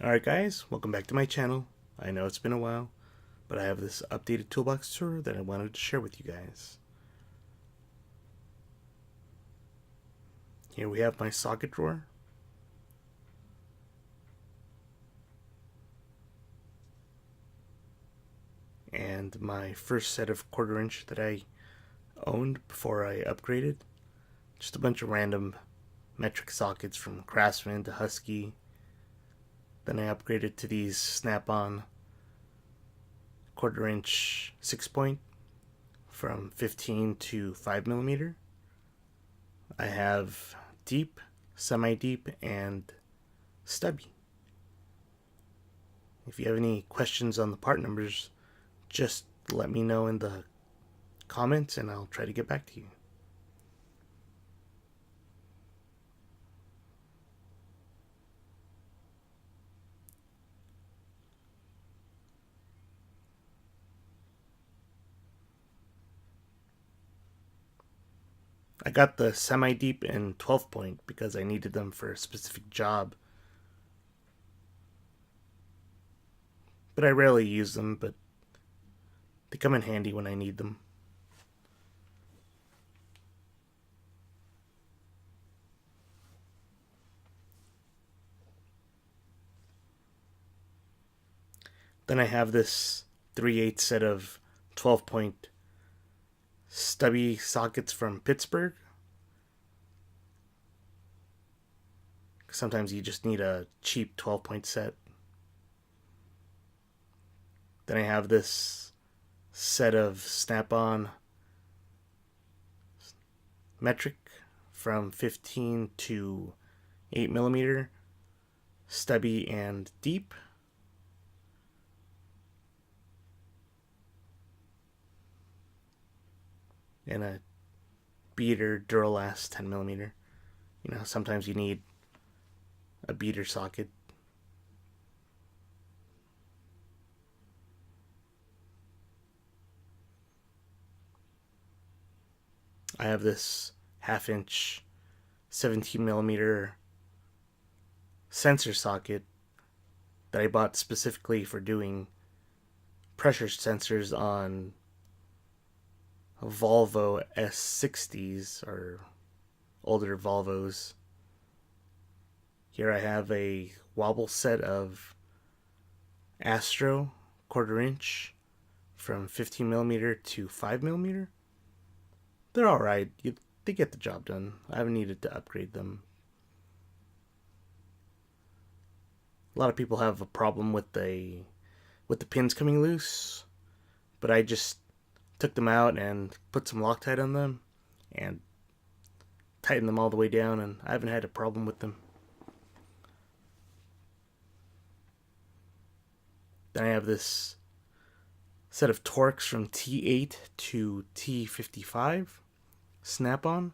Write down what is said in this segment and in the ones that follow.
Alright guys, welcome back to my channel. I know it's been a while, but I have this updated toolbox tour that I wanted to share with you guys. Here we have my socket drawer. And my first set of 1/4 inch that I owned before I upgraded. Just a bunch of random metric sockets from Craftsman to Husky. Then I upgraded to these snap-on 1/4 inch 6-point from 15 to 5mm. I have deep, semi-deep, and stubby. If you have any questions on the part numbers, just let me know in the comments and I'll try to get back to you. I got the semi-deep and 12-point because I needed them for a specific job. But I rarely use them, but they come in handy when I need them. Then I have this 3/8 set of 12-point stubby sockets from Pittsburgh. Sometimes you just need a cheap 12-point set. Then I have this set of snap-on metric from 15 to 8mm, stubby and deep. And a beater Duralast 10mm. You know, sometimes you need a beater socket. I have this 1/2 inch 17mm sensor socket that I bought specifically for doing pressure sensors on Volvo S60s or older Volvos. Here I have a wobble set of Astro 1/4 inch from 15mm to 5mm. They're alright. They get the job done. I haven't needed to upgrade them. A lot of people have a problem with the pins coming loose, but I just took them out and put some Loctite on them and tightened them all the way down, and I haven't had a problem with them. Then I have this set of Torx from T8 to T55 snap-on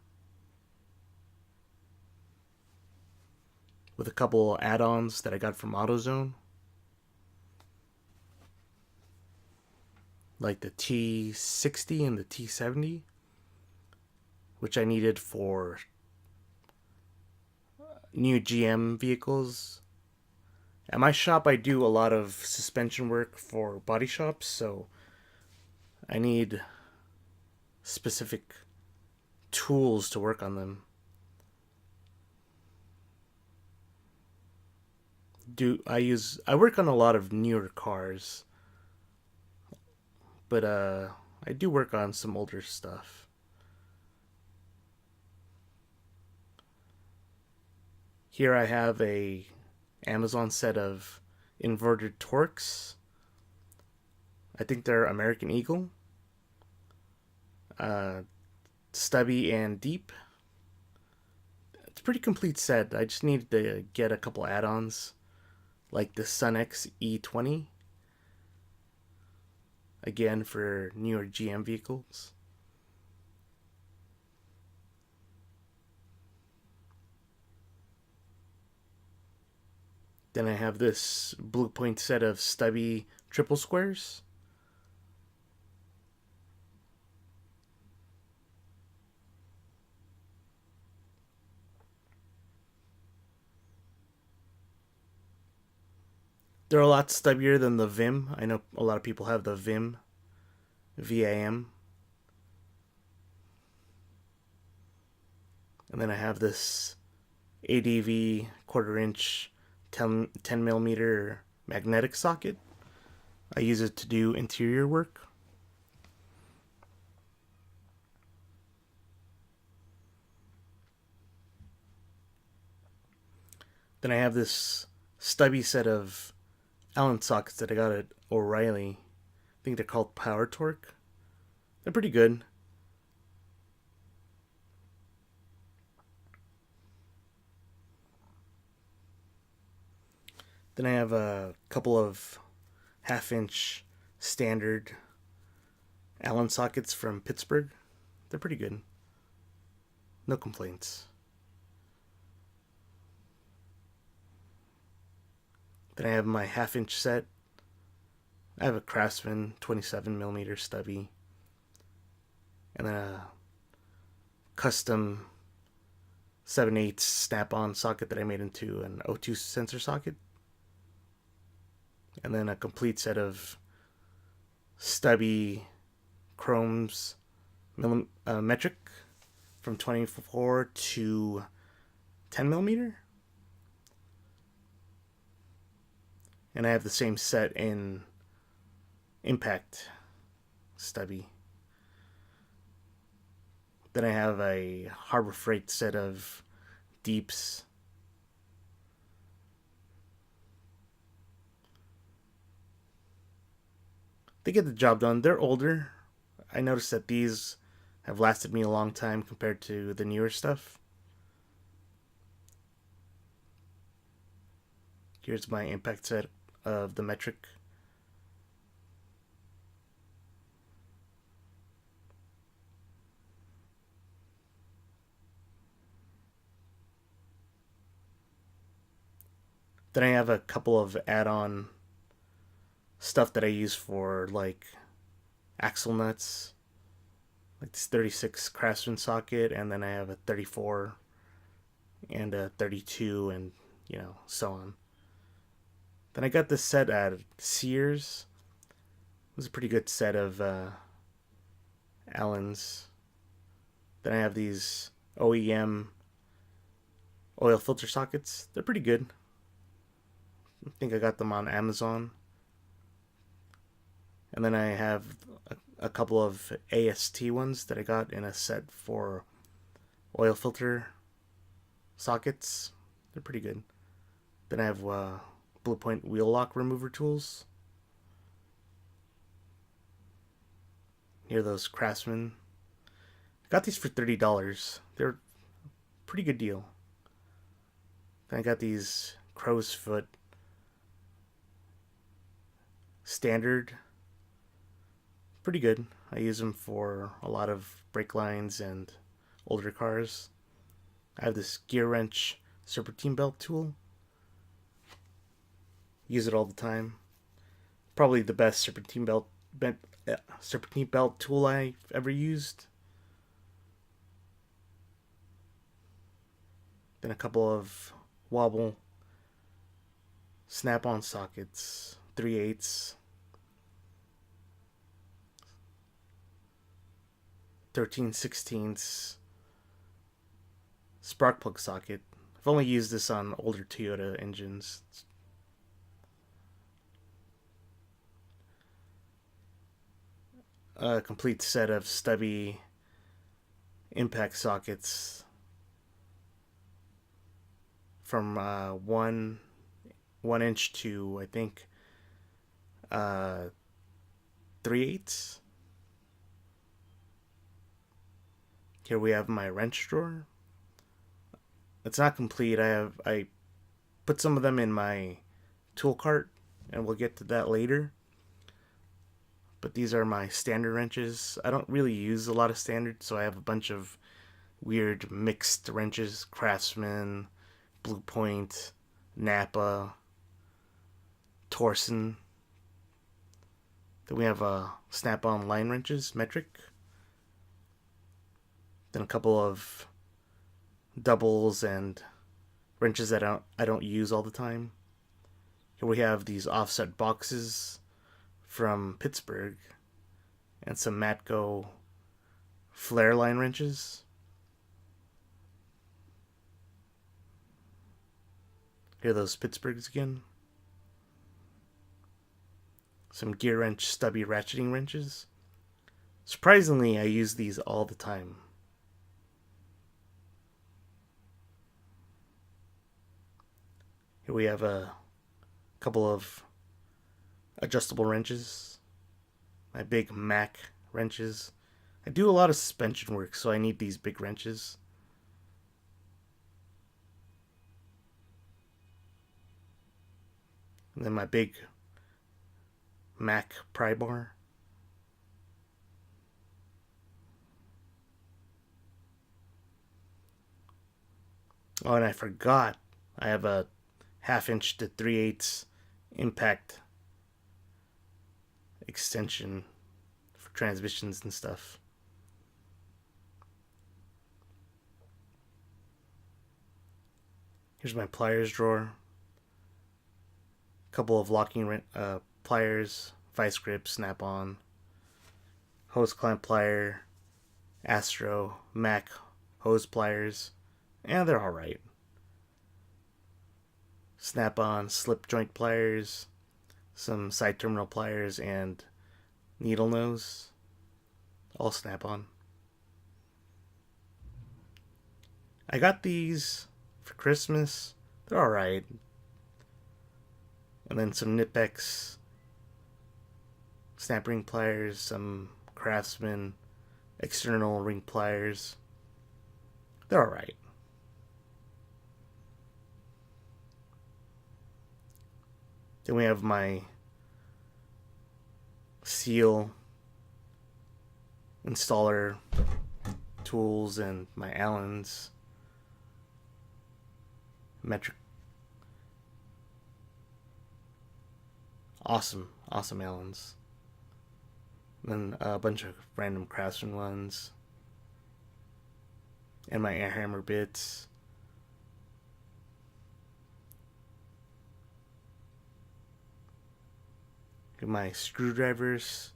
with a couple add-ons that I got from AutoZone, like the T60 and the T70, which I needed for new GM vehicles. At my shop, I do a lot of suspension work for body shops, so I need specific tools to work on them. I work on a lot of newer cars, but I do work on some older stuff. Here I have a Amazon set of inverted Torx. I think they're American Eagle. Stubby and deep. It's a pretty complete set. I just needed to get a couple add-ons, like the SunX E20, again for newer GM vehicles. Then I have this Blue Point set of stubby triple squares. They're a lot stubbier than the Vim. I know a lot of people have the Vim, VAM. And then I have this ADV quarter inch 10 millimeter magnetic socket. I use it to do interior work. Then I have this stubby set of Allen sockets that I got at O'Reilly. I think they're called Power Torque. They're pretty good. Then I have a couple of half-inch standard Allen sockets from Pittsburgh. They're pretty good. No complaints. Then I have my half-inch set. I have a Craftsman 27mm stubby. And then a custom 7/8 snap-on socket that I made into an O2 sensor socket. And then a complete set of stubby chromes metric from 24 to 10mm. And I have the same set in impact stubby. Then I have a Harbor Freight set of deeps. They get the job done. They're older. I noticed that these have lasted me a long time compared to the newer stuff. Here's my impact set of the metric. Then I have a couple of add-on stuff that I use for like axle nuts, like this 36 Craftsman socket, and then I have a 34 and a 32, and so on. Then I got this set at Sears. It was a pretty good set of Allens. Then I have these OEM oil filter sockets. They're pretty good. I think I got them on Amazon. And then I have a couple of AST ones that I got in a set for oil filter sockets. They're pretty good. Then I have Blue Point wheel lock remover tools. Here are those Craftsman. I got these for $30. They're a pretty good deal. Then I got these crow's foot standard. Pretty good. I use them for a lot of brake lines and older cars. I have this gear wrench serpentine belt tool. Use it all the time. Probably the best serpentine belt tool I've ever used. Then a couple of wobble snap-on sockets, 3/8, 13/16 spark plug socket. I've only used this on older Toyota engines. A complete set of stubby impact sockets from 1 inch to I think 3/8. Here we have my wrench drawer. It's not complete. I put some of them in my tool cart, and we'll get to that later. But these are my standard wrenches. I don't really use a lot of standard, so I have a bunch of weird mixed wrenches. Craftsman, Blue Point, Napa, Torsen. Then we have snap-on line wrenches, metric. Then a couple of doubles and wrenches that I don't use all the time. Here we have these offset boxes from Pittsburgh and some Matco flare line wrenches. Here are those Pittsburghs again. Some gear wrench stubby ratcheting wrenches. Surprisingly, I use these all the time. Here we have a couple of adjustable wrenches. My big Mac wrenches. I do a lot of suspension work, so I need these big wrenches. And then my big Mac pry bar. Oh, and I forgot, I have a 1/2 inch to 3/8 impact extension for transmissions and stuff. Here's my pliers drawer. A couple of locking pliers, vice grip, snap-on, hose clamp plier, Astro, Mac hose pliers, and they're alright. Snap-on slip joint pliers, some side terminal pliers, and needle nose, all snap-on. I got these for Christmas. They're alright. And then some Knipex snap ring pliers, some Craftsman external ring pliers. They're alright. Then we have my seal installer tools and my Allen's metric. Awesome Allen's. Then a bunch of random Craftsman ones. And my air hammer bits. My screwdrivers.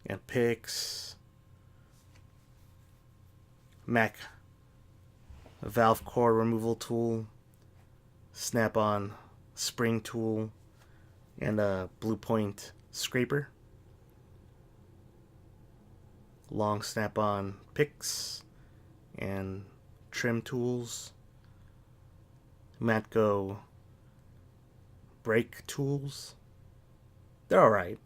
And picks. Mac valve core removal tool. Snap-on spring tool. And a Blue Point scraper. Long snap-on picks and trim tools. Matco brake tools. They're alright.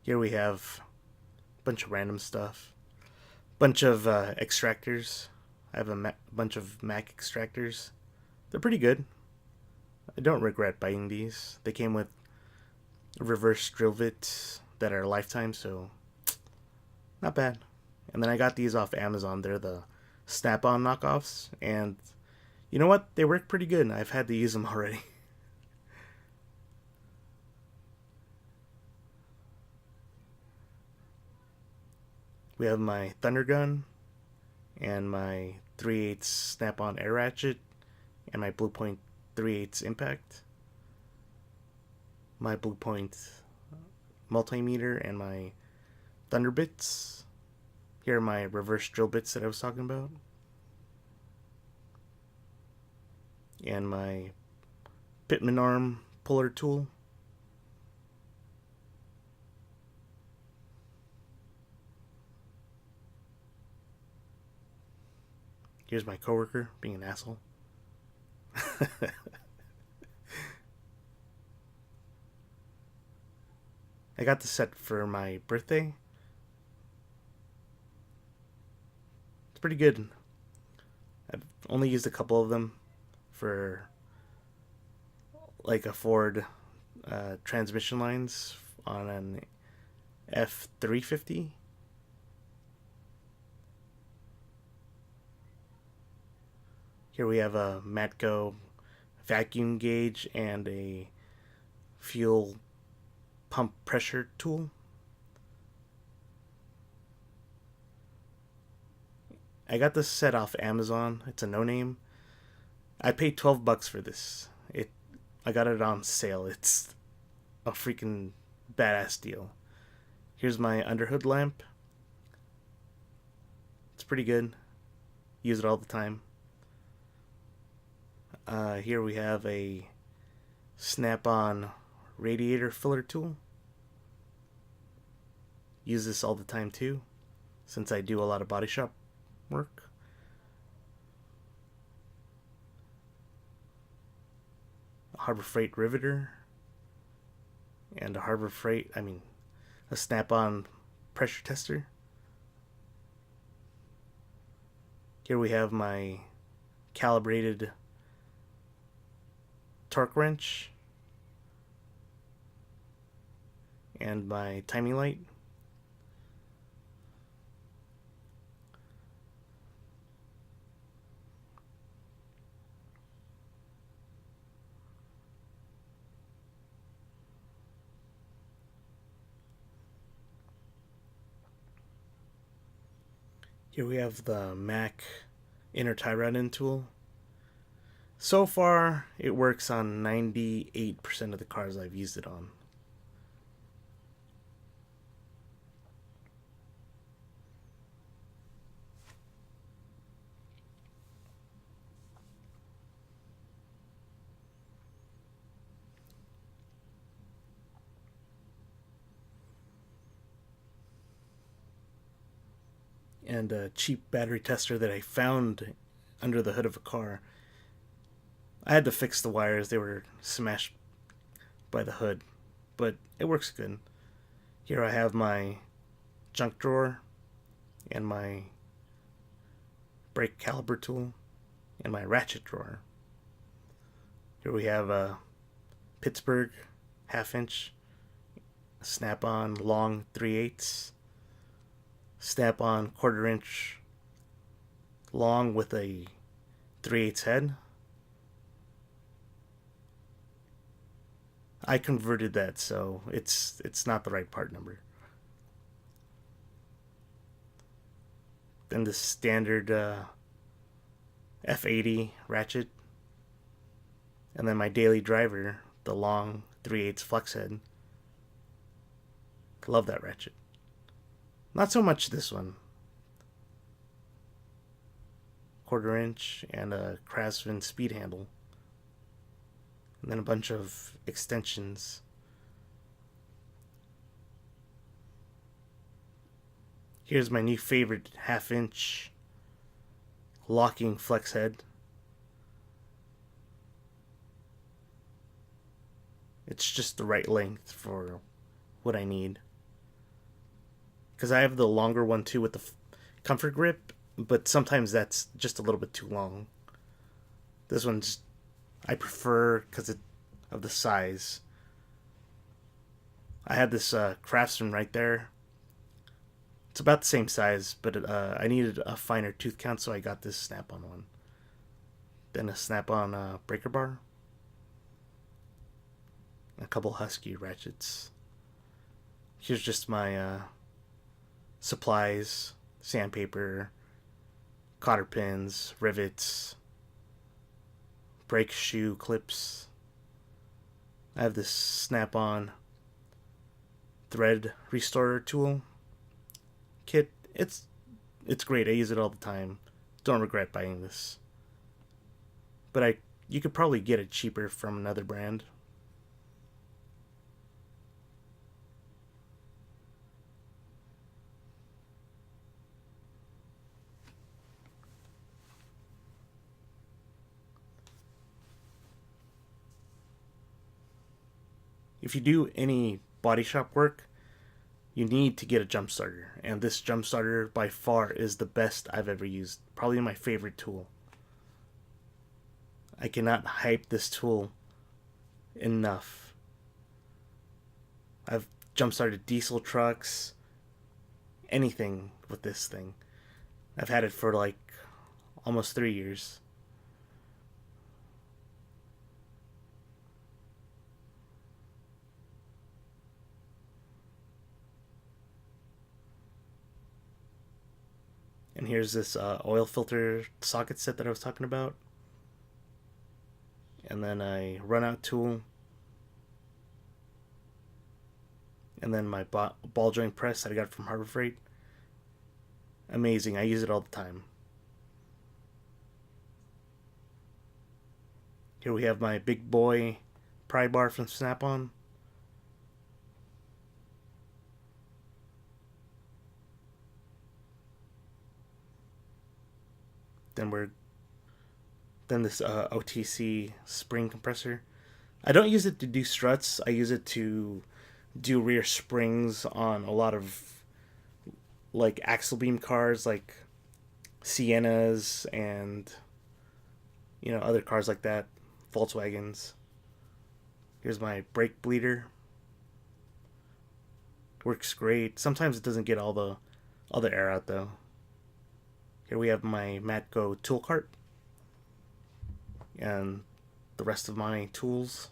Here we have a bunch of random stuff. Bunch of extractors. I have a bunch of Mac extractors. They're pretty good. I don't regret buying these. They came with reverse drill bits that are lifetime, so not bad. And then I got these off Amazon. They're the Snap-on knockoffs, and you know what? They work pretty good. I've had to use them already. We have my Thunder Gun and my 3/8 Snap-on air ratchet and my Blue Point 3/8 impact. My Blue Point multimeter and my Thunder bits. Here are my reverse drill bits that I was talking about. And my Pitman arm puller tool. Here's my coworker being an asshole. I got the set for my birthday. It's pretty good. I've only used a couple of them for like a Ford transmission lines on an F350. Here we have a Matco vacuum gauge and a fuel pump pressure tool. I got this set off Amazon. It's a no-name. I paid $12 for this. I got it on sale. It's a freaking badass deal. Here's my underhood lamp. It's pretty good. Use it all the time. Here we have a snap-on radiator filler tool. Use this all the time too, since I do a lot of body shop work. A Harbor Freight riveter, and a snap-on pressure tester. Here we have my calibrated torque wrench and my timing light. Here we have the Mac inner tie rod in tool. So far, it works on 98% of the cars I've used it on. And a cheap battery tester that I found under the hood of a car. I had to fix the wires, they were smashed by the hood, but it works good. Here I have my junk drawer and my brake caliper tool and my ratchet drawer. Here we have a Pittsburgh 1/2 inch snap-on long 3/8, snap-on 1/4 inch long with a 3/8 head. I converted that, so it's not the right part number. Then the standard F80 ratchet, and then my daily driver, the long 3/8 flex head. Love that ratchet. Not so much this one. 1/4 inch and a Craftsman speed handle. And then a bunch of extensions. Here's my new favorite 1/2 inch locking flex head. It's just the right length for what I need. Because I have the longer one too with the comfort grip, but sometimes that's just a little bit too long. This one's I prefer because of the size. I had this Craftsman right there. It's about the same size, but I needed a finer tooth count, so I got this snap-on one. Then a snap-on breaker bar. A couple Husky ratchets. Here's just my supplies, sandpaper, cotter pins, rivets, brake shoe clips. I have this snap-on thread restorer tool kit. It's great. I use it all the time. Don't regret buying this. But you could probably get it cheaper from another brand. If you do any body shop work, you need to get a jump starter, and this jump starter by far is the best I've ever used. Probably my favorite tool. I cannot hype this tool enough. I've jump started diesel trucks, anything with this thing. I've had it for like almost 3 years. And here's this oil filter socket set that I was talking about. And then I run out tool. And then my ball joint press that I got from Harbor Freight. Amazing, I use it all the time. Here we have my big boy pry bar from Snap-on. Then this OTC spring compressor. I don't use it to do struts. I use it to do rear springs on a lot of like axle beam cars, like Siennas and other cars like that, Volkswagens. Here's my brake bleeder. Works great. Sometimes it doesn't get all the air out though. Here we have my Matco tool cart and the rest of my tools.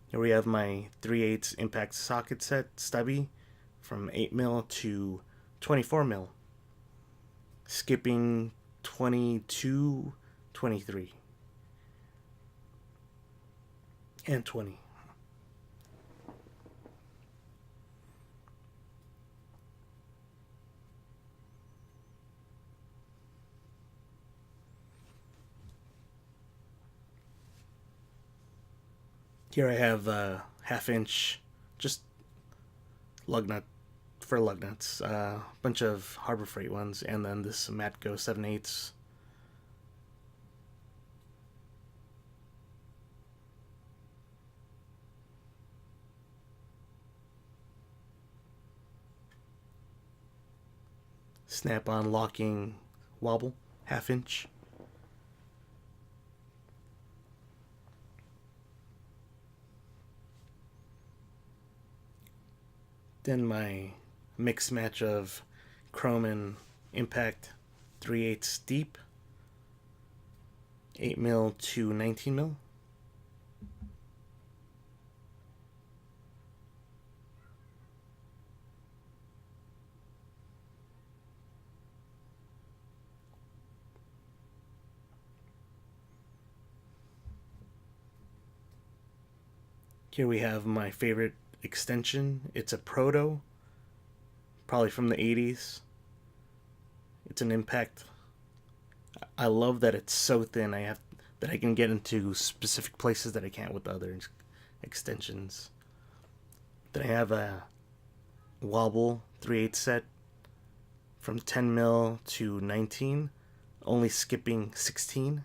Here we have my 3/8 impact socket set stubby from 8mm to 24mm, skipping 22, 23, and 20. Here I have a half-inch, just lug nut for lug nuts, a bunch of Harbor Freight ones, and then this Matco 7/8. Snap-on locking wobble, half-inch. Then my mix match of chrome and impact 3/8 deep, 8mm to 19mm. Here we have my favorite extension. It's a Proto, probably from the 80s. It's an impact. I love that it's so thin. That I can get into specific places that I can't with the other extensions. Then I have a wobble 3/8 set from 10mm to 19, only skipping 16.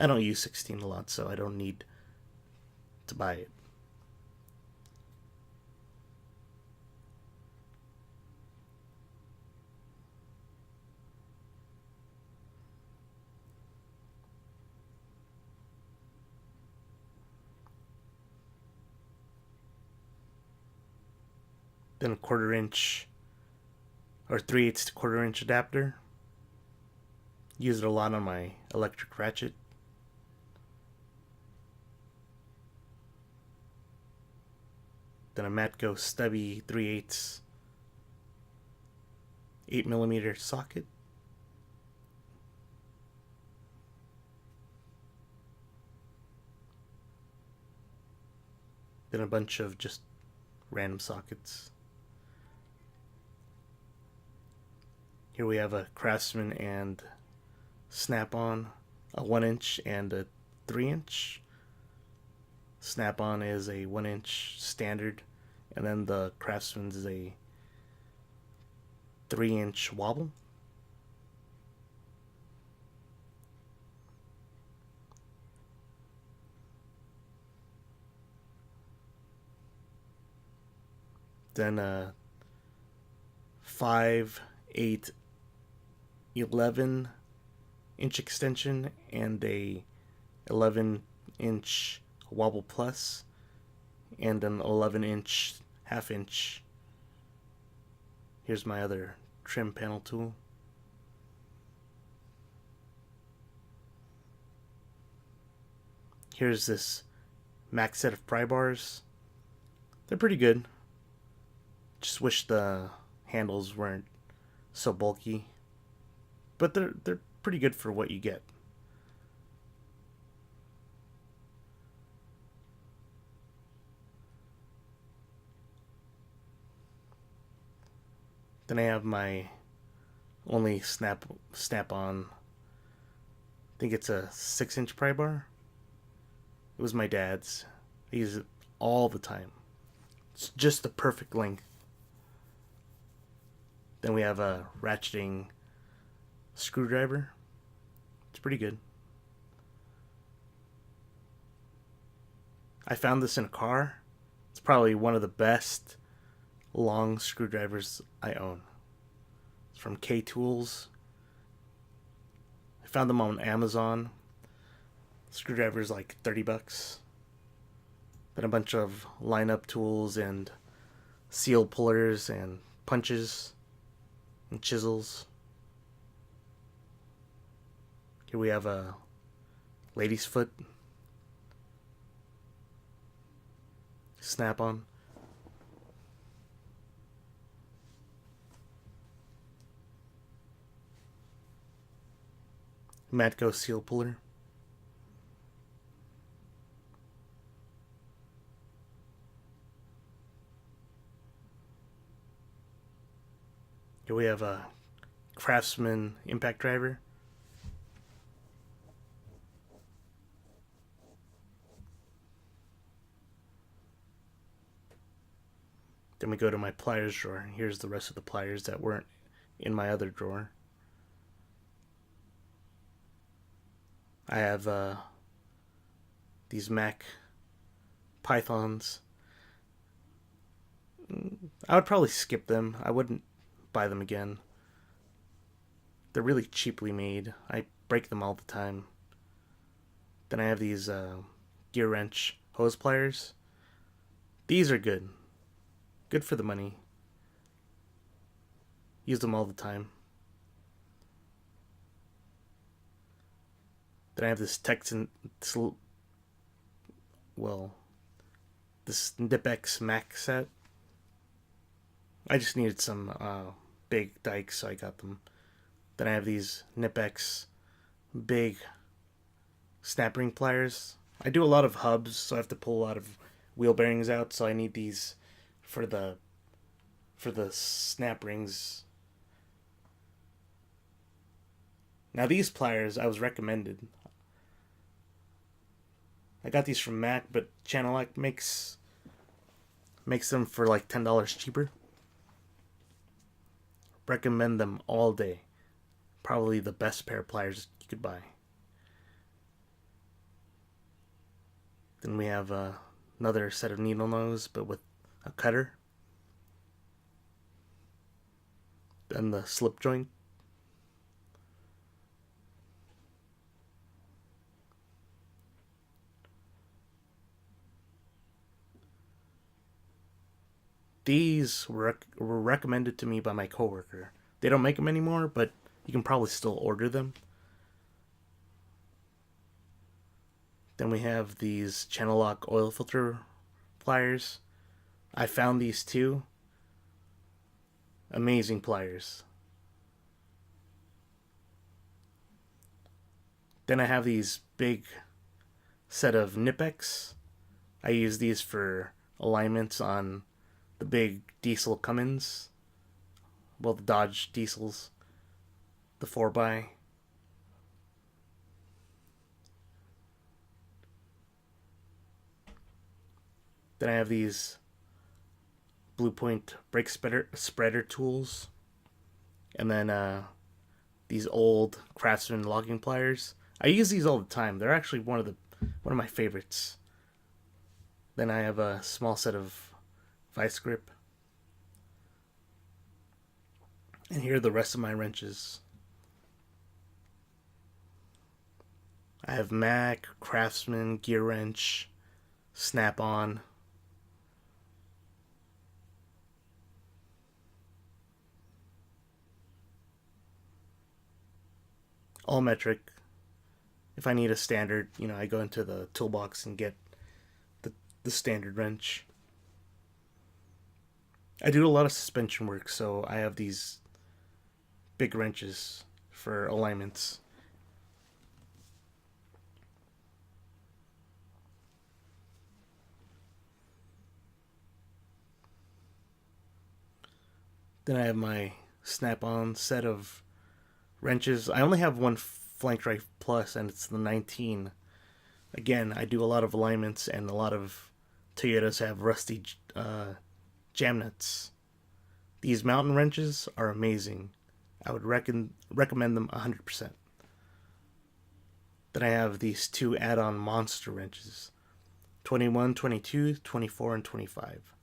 I don't use 16 a lot, so I don't need to buy it. Then a 1/4 inch or 3/8 to 1/4 inch adapter. Use it a lot on my electric ratchet. Then a Matco stubby 3/8 8mm socket. Then a bunch of just random sockets. Here we have a Craftsman and Snap-on, a 1-inch and a 3-inch. Snap-on is a 1-inch standard, and then the Craftsman's is a 3-inch wobble. Then a 5, 8, 11-inch extension and a 11-inch wobble plus, and an 11-inch half-inch. Here's my other trim panel tool. Here's this max set of pry bars. They're pretty good. Just wish the handles weren't so bulky, but they're pretty good for what you get. Then I have my only snap on. I think it's a 6-inch pry bar. It was my dad's. I use it all the time. It's just the perfect length. Then we have a ratcheting screwdriver. It's pretty good. I found this in a car. It's probably one of the best long screwdrivers I own. It's from K Tools. I found them on Amazon. Screwdriver's like $30. Then a bunch of lineup tools and seal pullers and punches and chisels. Here we have a lady's foot snap on. Matco seal puller. Here we have a Craftsman impact driver. Then we go to my pliers drawer. Here's the rest of the pliers that weren't in my other drawer. I have these Mac Pythons. I would probably skip them. I wouldn't buy them again. They're really cheaply made. I break them all the time. Then I have these gear wrench hose pliers. These are good. Good for the money. Use them all the time. Then I have this this Nipex Mac set. I just needed some big dikes, so I got them. Then I have these Nipex big snap ring pliers. I do a lot of hubs, so I have to pull a lot of wheel bearings out, so I need these for the snap rings. Now these pliers I was recommended. I got these from Mac, but Channel Lock makes them for like $10 cheaper. Recommend them all day. Probably the best pair of pliers you could buy. Then we have another set of needle nose, but with a cutter. Then the slip joint. These were recommended to me by my coworker. They don't make them anymore, but you can probably still order them. Then we have these Channel Lock oil filter pliers. I found these too. Amazing pliers. Then I have these big set of Nipex. I use these for alignments on the big diesel Cummins. Well, the Dodge diesels. The 4x. Then I have these Blue Point brake spreader tools. And then these old Craftsman logging pliers. I use these all the time. They're actually one of my favorites. Then I have a small set of vice grip. And here are the rest of my wrenches. I have Mac, Craftsman, gear wrench, snap-on. All metric. If I need a standard, I go into the Toolbox and get the standard wrench. I do a lot of suspension work, so I have these big wrenches for alignments. Then I have my snap-on set of wrenches. I only have one flank drive plus, and it's the 19. Again, I do a lot of alignments, and a lot of Toyotas have rusty jam nuts. These mountain wrenches are amazing. I would recommend them 100%. Then I have these two add-on monster wrenches, 21, 22, 24, and 25.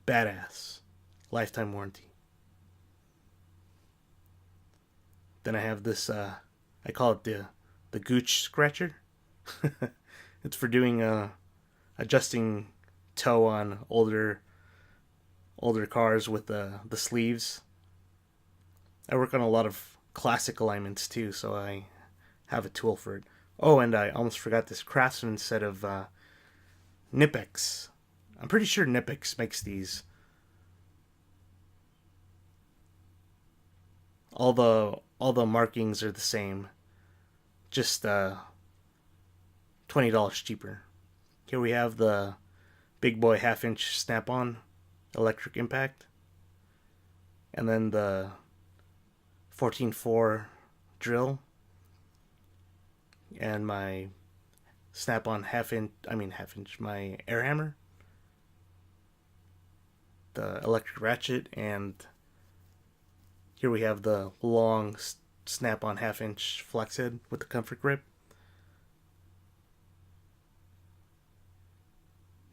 Badass. Lifetime warranty. Then I have this, I call it the Gooch Scratcher. It's for doing adjusting toe on older cars with the sleeves. I work on a lot of classic alignments too, so I have a tool for it. Oh, and I almost forgot this Craftsman set of Nipex. I'm pretty sure Nipex makes these. All the markings are the same, just $20 cheaper. Here we have the big boy half-inch snap-on electric impact, and then the 14.4 drill, and my snap-on half-inch, my air hammer, the electric ratchet, and here we have the long snap-on half-inch flex head with the comfort grip.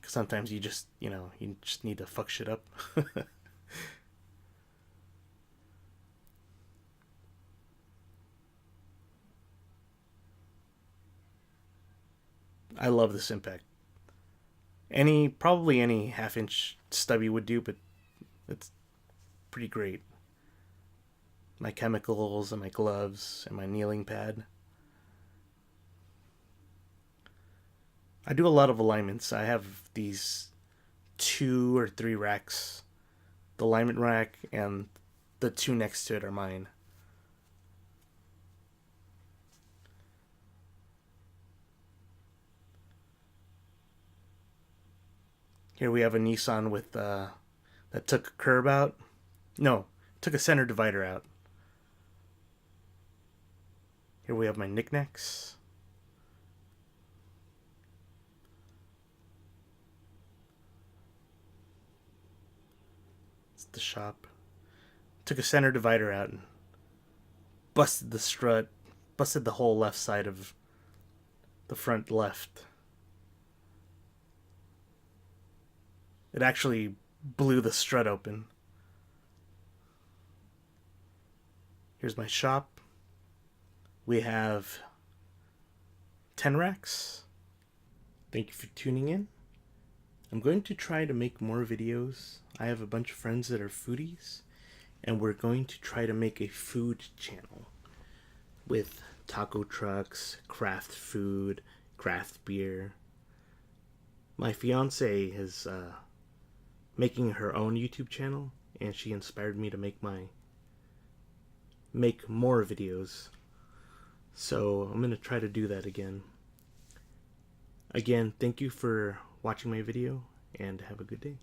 Sometimes you just need to fuck shit up. I love this impact. Probably any half-inch stubby would do, but it's pretty great. My chemicals and my gloves and my kneeling pad. I do a lot of alignments. I have these 2 or 3 racks. The alignment rack and the 2 next to it are mine. Here we have a Nissan with that took a curb out. No, took a center divider out. Here we have my knickknacks. It's the shop. Took a center divider out and busted the strut, busted the whole left side of the front left. It actually blew the strut open. Here's my shop. We have 10 racks. Thank you for tuning in. I'm going to try to make more videos. I have a bunch of friends that are foodies, and we're going to try to make a food channel with taco trucks, craft food, craft beer. My fiance is making her own YouTube channel, and she inspired me to make more videos. So I'm going to try to do that again. Again, thank you for watching my video, and have a good day.